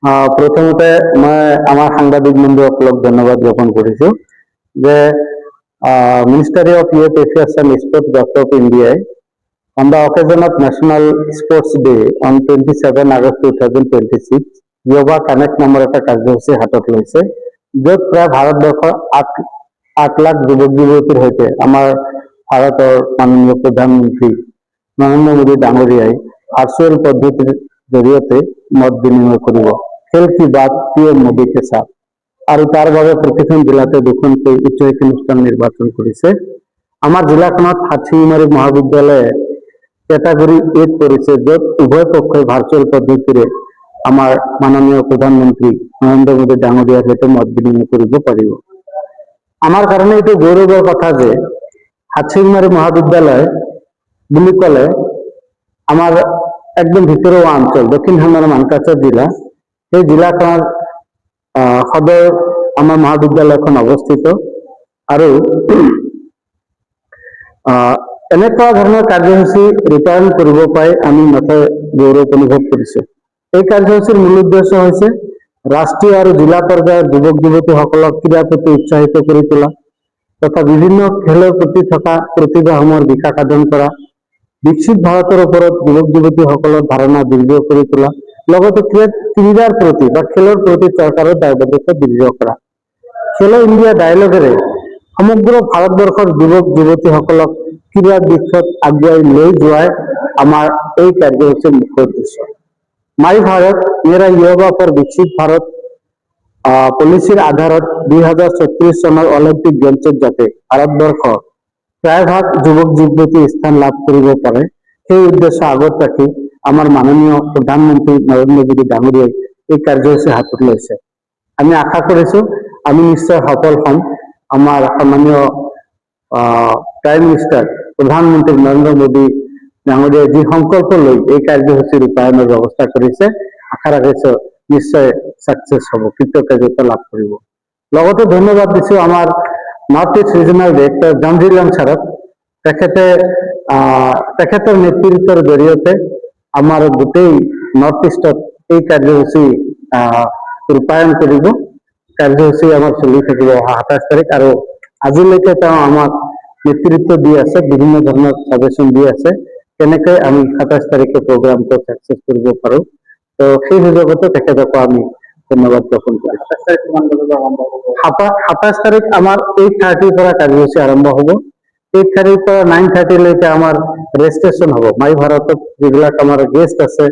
প্ৰথমতে মই আমাৰ সাংবাদিক বন্ধুসকলক ধন্যবাদ জ্ঞাপন কৰিছো যে ministry of youth affairs and sports government of ইণ্ডিয়াই on the occasion of national sports day on 27 August 2026 yoga connect নামৰ এটা কাৰ্যসূচী হাতত লৈছে, য'ত প্ৰায় ভাৰতবৰ্ষৰ 8 লাখ যুৱক যুৱতীৰ সৈতে আমাৰ ভাৰতৰ মাননীয় প্ৰধানমন্ত্ৰী নৰেন্দ্ৰ মোদী ডাঙৰীয়াই ভাৰ্চুৱেল পদ্ধতিৰ জৰিয়তে মত বিনিময় কৰিব। খেল কি বাত পিএম মোদী কে সাথ। আৰু তাৰ বাবে প্ৰতিখন জিলাতে দুখনকৈ উচ্চ শিক্ষানুষ্ঠান নিৰ্বাচন কৰিছে। আমাৰ জিলাখনত হাতীমাৰী মহাবিদ্যালয়ে কেটাগৰী 8 কৰিছে, য'ত উভয় পক্ষই ভাৰ্চুৱেল পদ্ধতিৰে আমাৰ মাননীয় প্ৰধানমন্ত্ৰী নৰেন্দ্ৰ মোদী ডাঙৰীয়াৰ সৈতে মত বিনিময় কৰিব পাৰিব। আমাৰ কাৰণে এইটো গৌৰৱৰ কথা যে হাতীমাৰী মহাবিদ্যালয় বুলি ক'লে আমাৰ একদম ভিতৰুৱা অঞ্চল দক্ষিণ হান্নাৰ মানকাছাৰ জিলা, সেই জিলাখনৰ সদৰ আমাৰ মহাবিদ্যালয়খন অৱস্থিত। আৰু এনেকুৱা ধৰণৰ কাৰ্যসূচী ৰূপায়ণ কৰিব পাই আমি নথৈ গৌৰৱ অনুভৱ কৰিছো। এই কাৰ্যসূচীৰ মূল উদ্দেশ্য হৈছে ৰাষ্ট্ৰীয় আৰু জিলা পৰ্যায়ৰ যুৱক যুৱতীসকলক ক্ৰীড়াৰ প্ৰতি উৎসাহিত কৰি তোলা তথা বিভিন্ন খেলৰ প্ৰতি থকা প্ৰতিভাসমূহৰ বিকাশ সাধন কৰা, বিকশিত ভাৰতৰ ওপৰত যুৱক যুৱতীসকলৰ ধাৰণা দৃঢ় কৰি তোলা, লগতে ক্ৰীড়াৰ প্ৰতি বা খেলৰ প্ৰতি চৰকাৰৰ দায়বদ্ধতা দৃঢ় কৰা। খেলো ইণ্ডিয়া ডায়লগেৰে সমগ্ৰ ভাৰতবৰ্ষৰ যুৱক যুৱতীসকলক ক্ৰীড়াৰ দিশত আগুৱাই লৈ যোৱাই আমাৰ এই কাৰ্যসূচীৰ মুখ্য উদ্দেশ্য। মাই ভাৰত মেৰা য়োগা ফৰ বিকশিত ভাৰত পলিচিৰ আধাৰত 2036 চনৰ অলিম্পিক গেমছত যাতে ভাৰতবৰ্ষৰ প্ৰায়ভাগ যুৱক যুৱতী স্থান লাভ কৰিব পাৰে, সেই উদ্দেশ্য আগত ৰাখি আমাৰ মাননীয় প্ৰধানমন্ত্ৰী নৰেন্দ্ৰ মোদী ডাঙৰীয়াই এই কাৰ্যসূচী হাতত লৈছে। আমি আশা কৰিছো আমি নিশ্চয় সফল হ'ম। আমাৰ সন্মানীয় প্ৰাইম মিনিষ্টাৰ প্ৰধানমন্ত্ৰী নৰেন্দ্ৰ মোদী ডাঙৰীয়াই যি সংকল্প লৈ এই কাৰ্যসূচী ৰূপায়ণৰ ব্যৱস্থা কৰিছে, আশা ৰাখিছো নিশ্চয় ছাকচেছ হ'ব, কৃতকাৰ্যতা লাভ কৰিব। লগতে ধন্যবাদ দিছো আমাৰ নৰ্থ ইষ্ট ৰিজনেল ডিৰেক্টৰ জামজিলান ছাৰক। তেখেতৰ নেতৃত্বৰ জৰিয়তে আমাৰ গোটেই নৰ্থ ইষ্টত এই কাৰ্যসূচী ৰূপায়ণ কৰিব। কাৰ্যসূচী আমাৰ চলি থাকিব অহা 27 তাৰিখ, আৰু আজিলৈকে তেওঁ আমাক নেতৃত্ব দি আছে, বিভিন্ন ধৰণৰ সাজেশ্যন দি আছে কেনেকৈ আমি 27 তাৰিখে প্ৰগ্ৰামটো ছাকচেছ কৰিব পাৰো। তো সেই সুযোগতে তেখেতকো আমি ধন্যবাদ জ্ঞাপন কৰিছো। 27 তাৰিখ আমাৰ 8:30 পৰা কাৰ্যসূচী আৰম্ভ হ'ব। 8:30 পৰা 9:30 লৈকে আমাৰ ৰেজিষ্ট্ৰেশ্যন হ'ব। মাই ভাৰতত যিবিলাক আমাৰ গেষ্ট আছে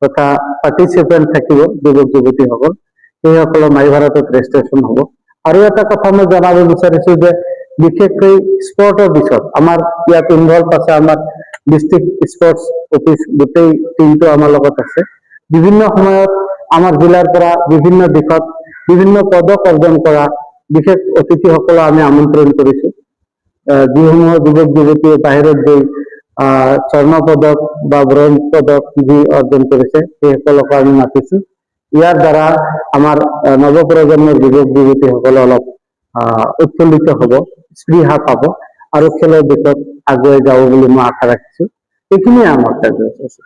তথা পাৰ্টিচিপেণ্ট থাকিব যুৱক যুৱতীসকল, সেইসকলৰ মাই ভাৰতত ৰেজিষ্ট্ৰেশ্যন হ'ব। আৰু এটা কথা মই জনাব বিচাৰিছো যে বিশেষকৈ স্পৰ্টৰ দিশত আমাৰ ইয়াত ইনভলভ আছে, আমাৰ ডিষ্ট্ৰিক্ট স্পৰ্টছ অফিচ গোটেই টিমটো আমাৰ লগত আছে। বিভিন্ন সময়ত আমাৰ জিলাৰ পৰা বিভিন্ন দিশত বিভিন্ন পদক অৰ্জন কৰা বিশেষ অতিথিসকলক আমি আমন্ত্ৰণ কৰিছো। যিসমূহ যুৱক যুৱতীয়ে বাহিৰত গৈ স্বৰ্ণ পদক বা ব্ৰঞ্জ পদক যি অৰ্জন কৰিছে সেইসকলকো আমি মাতিছো। ইয়াৰ দ্বাৰা আমাৰ নৱপ্ৰজন্মৰ যুৱক যুৱতীসকলে অলপ উৎফুল্লিত হ'ব, স্পৃহা পাব আৰু খেলৰ দিশত আগুৱাই যাব বুলি মই আশা ৰাখিছো। এইখিনিয়ে আমাৰ কাৰ্যসূচী আছে।